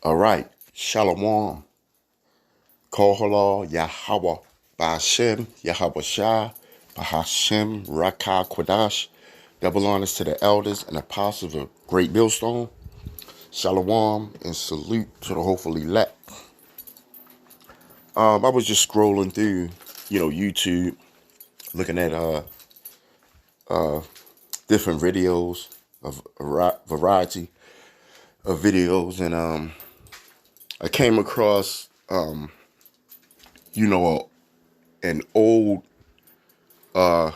All right. Shalom. Kohala Yahweh. Ba'ashem Yahweh Shah. Bahashem Rakah Kwadash. Double honors to the elders and apostles of Great Millstone. Shalom and salute to the hopefully elect. I was just scrolling through, YouTube, looking at different videos of a variety of videos, and I came across an old car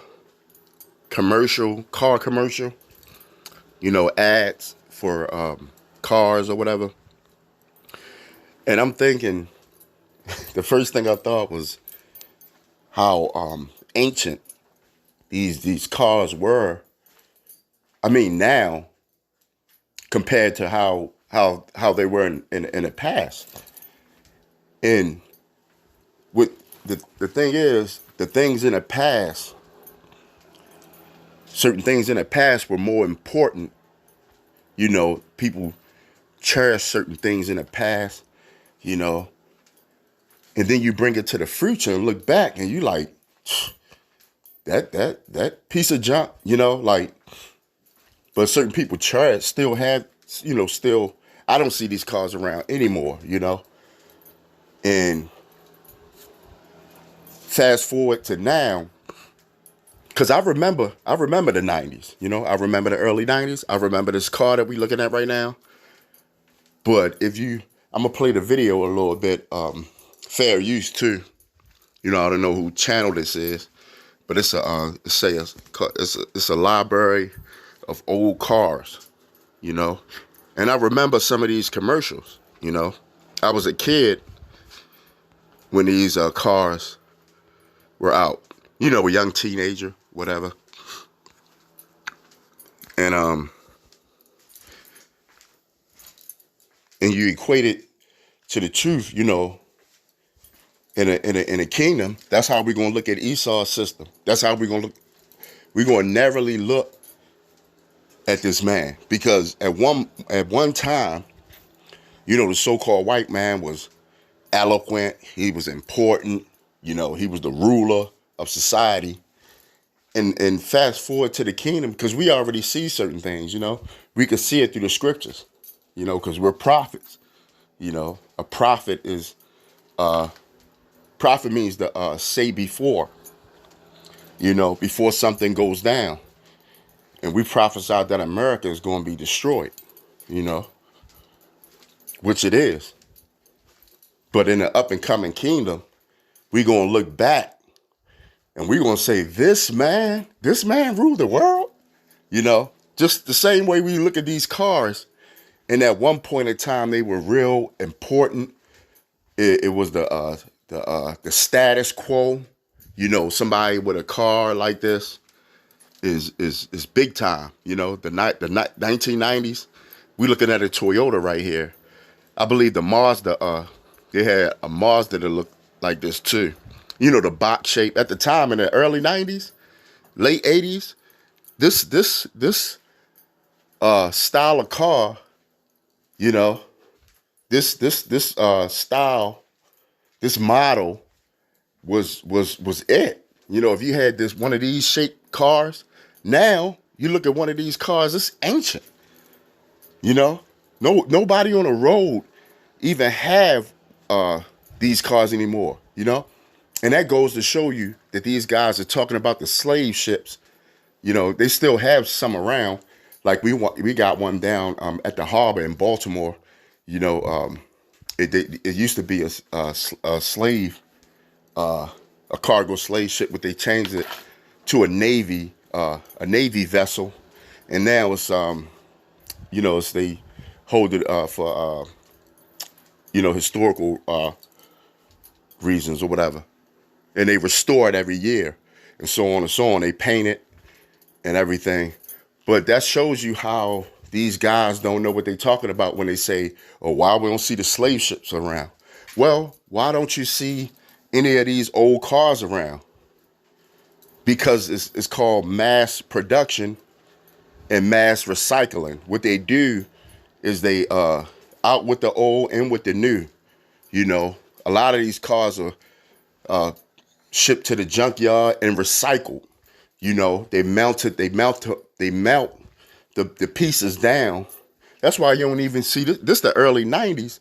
commercial, ads for cars or whatever. And I'm thinking, the first thing I thought was how ancient these cars were. I mean, now compared to how they were in the past. And with the thing is, the things in the past, certain things in the past were more important. People cherish certain things in the past, and then you bring it to the future and look back and you like, that piece of junk, but certain people still have, I don't see these cars around anymore, and fast forward to now, because I remember the 90s, I remember the early 90s. I remember this car that we looking at right now. But I'm gonna play the video a little bit, fair use too. I don't know who channel this is, but it's a library of old cars, and I remember some of these commercials. I was a kid when these cars were out, a young teenager, whatever, and you equate it to the truth, in a kingdom. That's how we're gonna look at Esau's system. That's how we're gonna narrowly look at this man, because at one time, the so-called white man was eloquent. He was important. He was the ruler of society. And fast forward to the kingdom, because we already see certain things. We can see it through the scriptures. Because we're prophets. A prophet is prophet means to say before. Before something goes down. And we prophesied that America is going to be destroyed, which it is. But in the up and coming kingdom, we're going to look back and we're going to say, this man ruled the world, just the same way we look at these cars. And at one point in time, they were real important. It was the status quo, somebody with a car like this is big time. The 1990s, we looking at a Toyota right here. I believe the Mazda, they had a Mazda that looked like this too. The box shape at the time in the early 90s, late 80s. This style of car, this style, this model was it. If you had one of these shaped cars, now you look at one of these cars, it's ancient. Nobody on the road even have these cars anymore, and that goes to show you that these guys are talking about the slave ships. They still have some around. Like we got one down at the harbor in Baltimore. It used to be a slave, a cargo slave ship, but they changed it to a navy vessel, and now it's it's they hold it for historical reasons or whatever, and they restore it every year, and so on and so on. They paint it and everything. But that shows you how these guys don't know what they're talking about when they say, oh, why we don't see the slave ships around? Well, why don't you see any of these old cars around? Because it's called mass production and mass recycling. What they do is they out with the old, in with the new. You know, a lot of these cars are shipped to the junkyard and recycled. You know, they melt the pieces down. That's why you don't even see this the early 90s.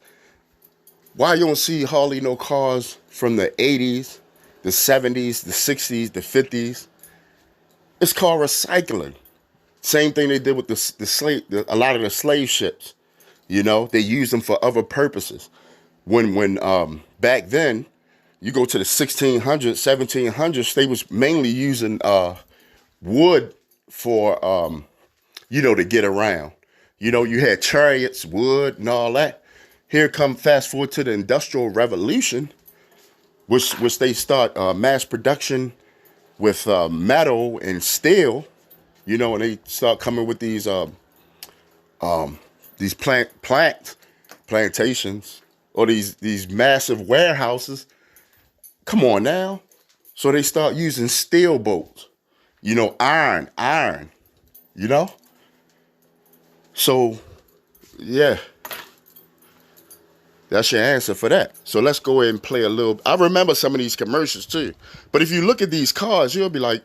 Why you don't see hardly no cars from the 80s, the 70s, the 60s, the 50s. It's called recycling. Same thing they did with a lot of the slave ships. You know, they use them for other purposes. When back then, you go to the 1600s, 1700s, they was mainly using wood for, to get around. You know, you had chariots, wood, and all that. Here come fast forward to the Industrial Revolution, which they start mass production with metal and steel. You know, and they start coming with these plantations or these massive warehouses. Come on now. So they start using steel bolts, you know, iron, you know? So, yeah, that's your answer for that. So let's go ahead and play a little. I remember some of these commercials too. But if you look at these cars, you'll be like,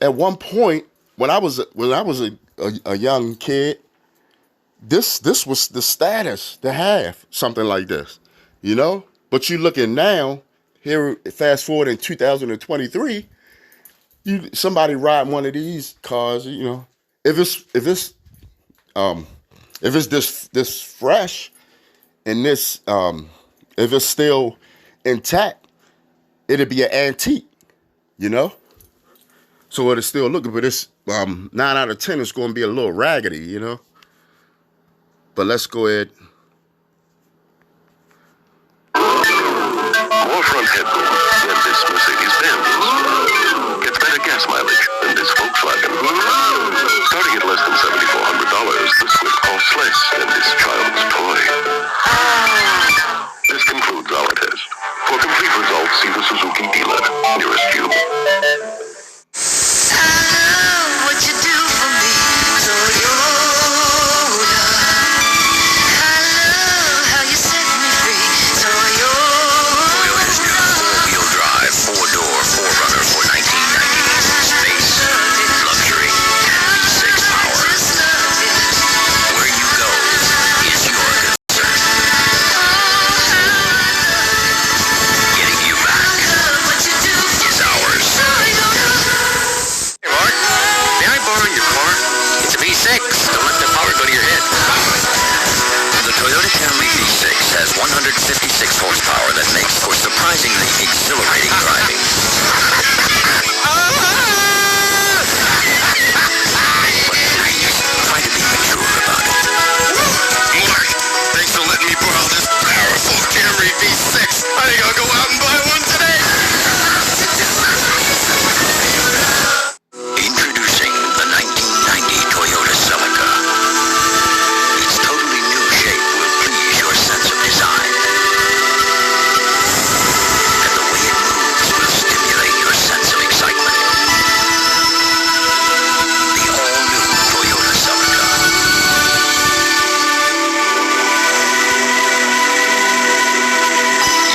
at one point, when I was a young kid, this was the status to have something like this, you know? But you looking now, here, fast forward in 2023, somebody riding one of these cars, you know, if it's this fresh and this if it's still intact, it'd be an antique, you know. So it'll still look good, but it's 9 out of 10 is going to be a little raggedy, you know. But let's go ahead. More front headboards than this Mercedes-Benz. Gets better gas mileage than this Volkswagen. Starting at less than $7,400, the Swift costs less than this child's toy. This concludes our test. For complete results, see the Suzuki dealer nearest you. Has 156 horsepower that makes for surprisingly exhilarating driving. But please, try to be mature about it. Mark, thanks for letting me borrow this powerful Camry V6. I think I'll go out and buy one today. Introducing the 1990 Toyota Celica. Its totally new shape will please your sense of design. And the way it moves will stimulate your sense of excitement. The all-new Toyota Celica.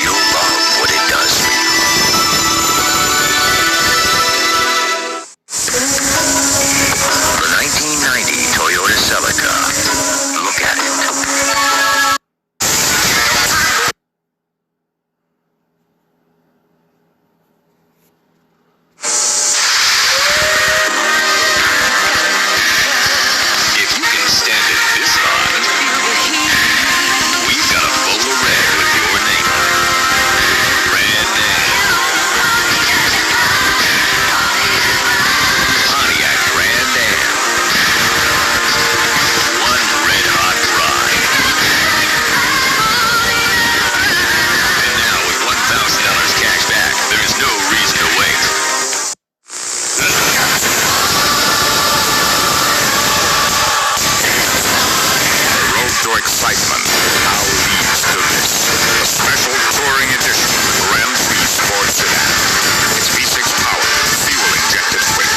You'll love what it does for you. The 1990 Toyota Celica. Look at it. If you can stand it this hot, we've got a bowler red with your name on it. Red Pontiac Grand Am. One red hot ride. And now with $1,000 cash back, there's no reason to wait. Road to excitement. Now leads to this. A special touring edition Ram 3 Sport Sedan. It's V6 powered, fuel injected quick.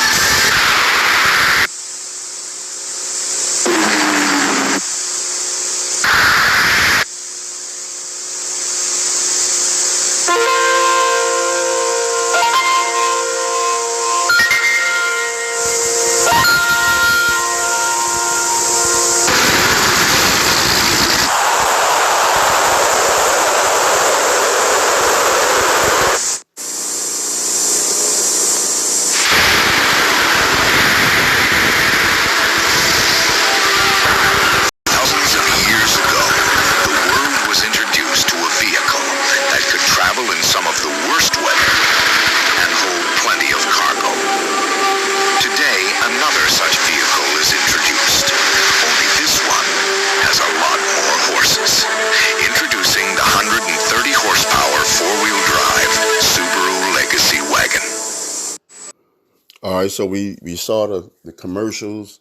right, so we saw the commercials.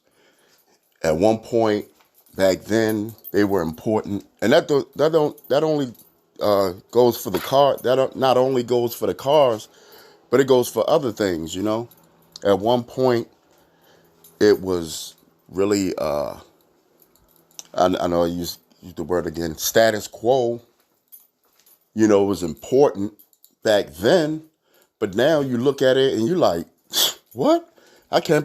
At one point back then, they were important, and that only goes for the car. Not only goes for the cars, but it goes for other things. You know, at one point, it was really I know I use the word again, status quo. You know, was important back then, but now you look at it and you're like, what? I can't